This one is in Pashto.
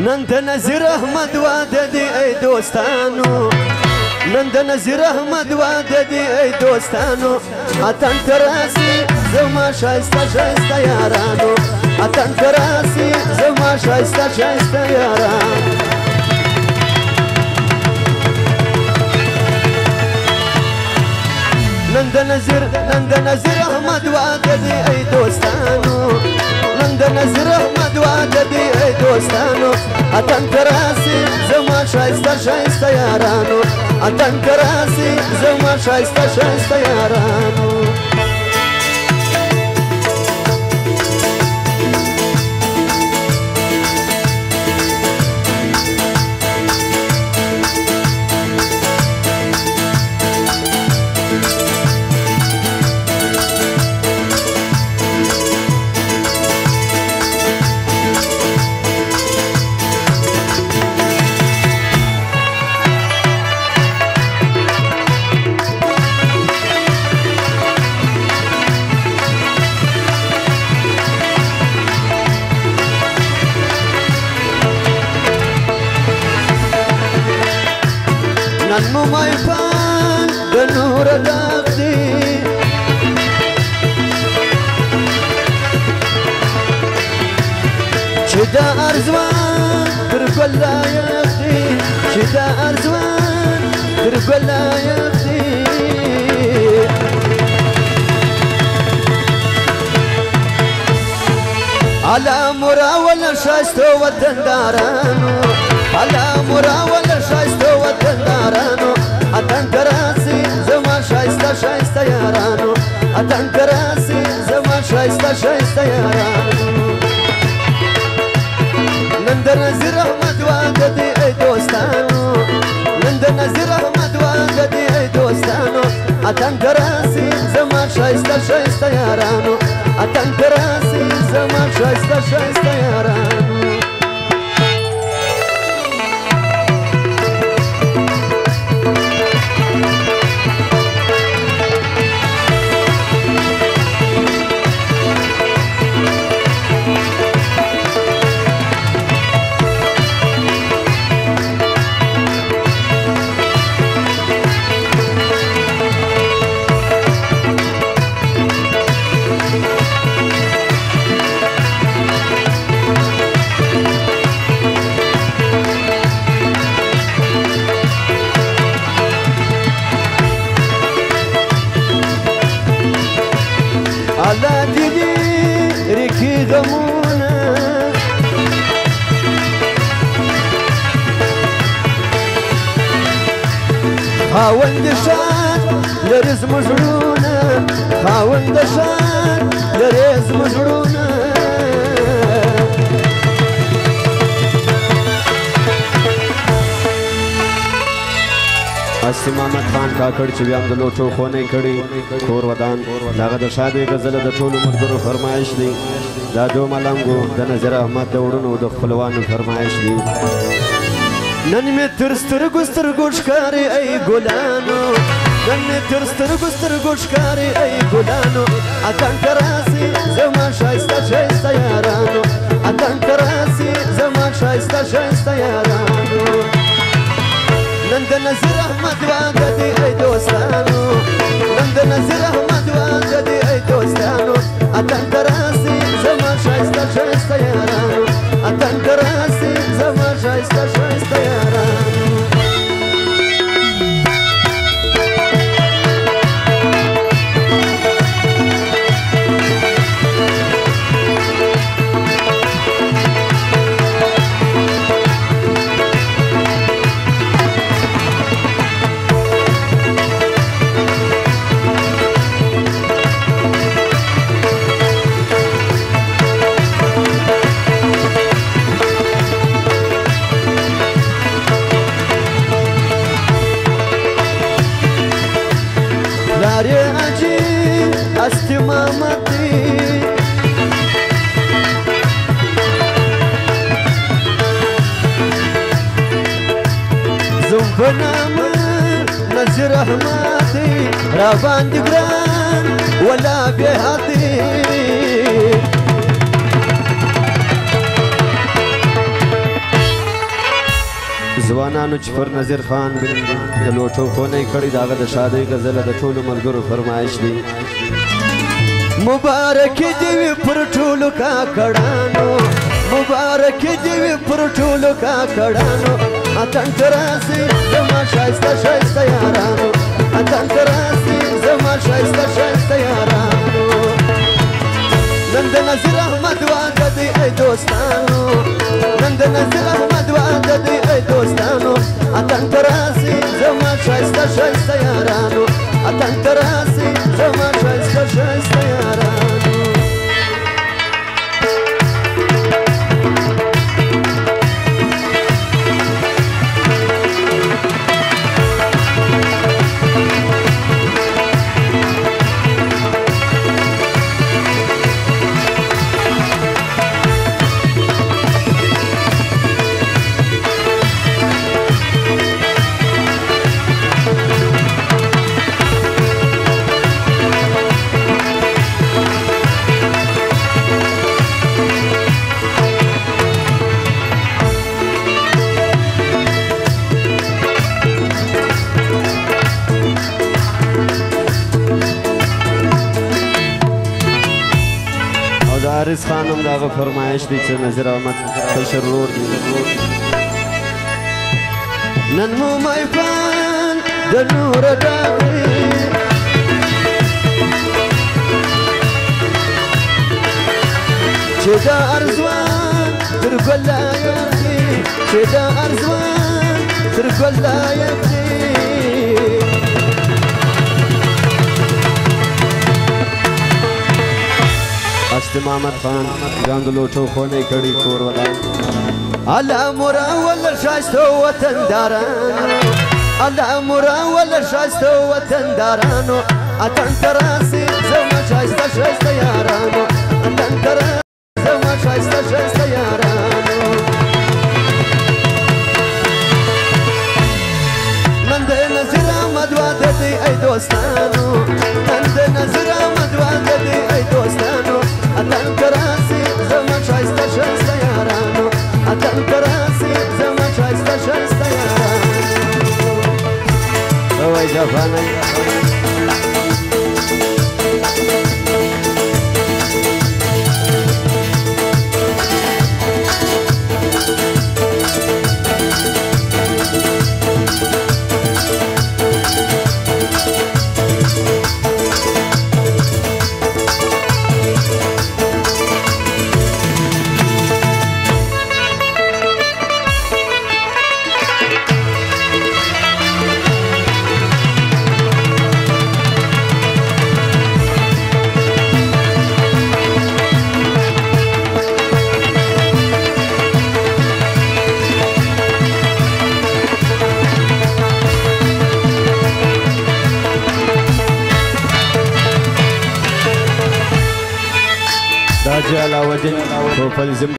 نن د نذیر احمد واده دی ای دوستانو نن د نذیر احمد واده دی ای دوستانو اتن تراسی زما شایسته شایسته یارانو اتن تراسی زما شایسته شایسته یارانو نن د نذیر احمد واده دی ای دوستانو نن د نذیر احمد واده دی ای دوستانو اتن تراسی زما شایسته شایسته یارانو اتن تراسی زما شایسته شایسته یارانو ننمو مایفان د نور داغ دی چې دا ارزوان تر ګل لایق دی چې دا ارزوان تر ګل لایق دی علا مراول شایستو وطندارانو علا مراول شایستو وطندارانو اتن تراسی زما شایسته شایسته یارانو اتن تراسی زما شایسته شایسته یارانو نن د نذیر احمد واده دی ای دوستانو نن د نذیر احمد واده دی ای دوستانو اتن تراسی زما شایسته شایسته یارانو اتن تراسی زما شایسته شایسته یارانو علا دیدی ریکی غمونه خاوند شان لري زموږ زړونه خاوند شان لري زموږ زړونه اسیم احمد خان کاکړ چې بیا هم د لوټو خونې کړي کور ودان د هغه د شادۍ غزله د ټولو ملګرو فرمایش دی دا دو ملنګو د نذیر احمد د وړونو د خپلوانو فرمایش دی نن مې تر سترګو سترګو ښکاري ای ګلانو نن مې تر سترګو سترګو ښکاري ای ګلانو اتن تراسی زما شایسته شایسته یارانو اتن تراسی زما شایسته شایسته یارانو نن د نذیر احمد واده دی ای دوستانو نن د نذیر احمد واده دی ای دوستانو اتن تراسی زما شایسته شایسته یارانو اتن تراسی زما شایسته شایسته یارانو لاری اجی استی مامتی زنبنام نذیر احمدی را باندې ګران ولا بهادی خپلوانانو چې پر نظیر خان د لوټو خونې کړې د هغه د شادۍ غزله د ټولو ملګرو فرمایش دی مبارک دی وي پر ټولو کاکړانو مبارک دی وي پر ټولو کاکړانو اتن تراسي زما شایسته شایسته یارانو اتن تراسي زما شایسته شایسته یارانو نن د نظیر احمد واده دی ای دوستانو نن د نظیر احمد واده دی ای دوستانو اتن تراسي زما شایسته شایسته یارانو اتن تراسي زما شایسته شایسته یارانو حارث خان هم دغه فرمایش دی چې نظیر احمد کشر ورور دی نن مو میفان د نور ډاغي چې دا ارزوان تر ګلا یخي چې دا ارزوان تر ګلا یخي اشتم احمد خان ځان د لوټو خونې کړې کور ودان الله مراول شایسته وطندارانو الله مراول شایسته وطندارانو اتن تراسي زما شایسته شایسته یارانو اتن تراسي زما شایسته شایسته یارانو نن د نظیر احمد واده دی ای دوستانو نن د نظیر احمد واده دی ای دوستانو اتن تراسي زما شایسته شایسته یارانو اتن تراسي زما شایسته شایسته یارانو وای جفانه دا جلاوالدین په فلزم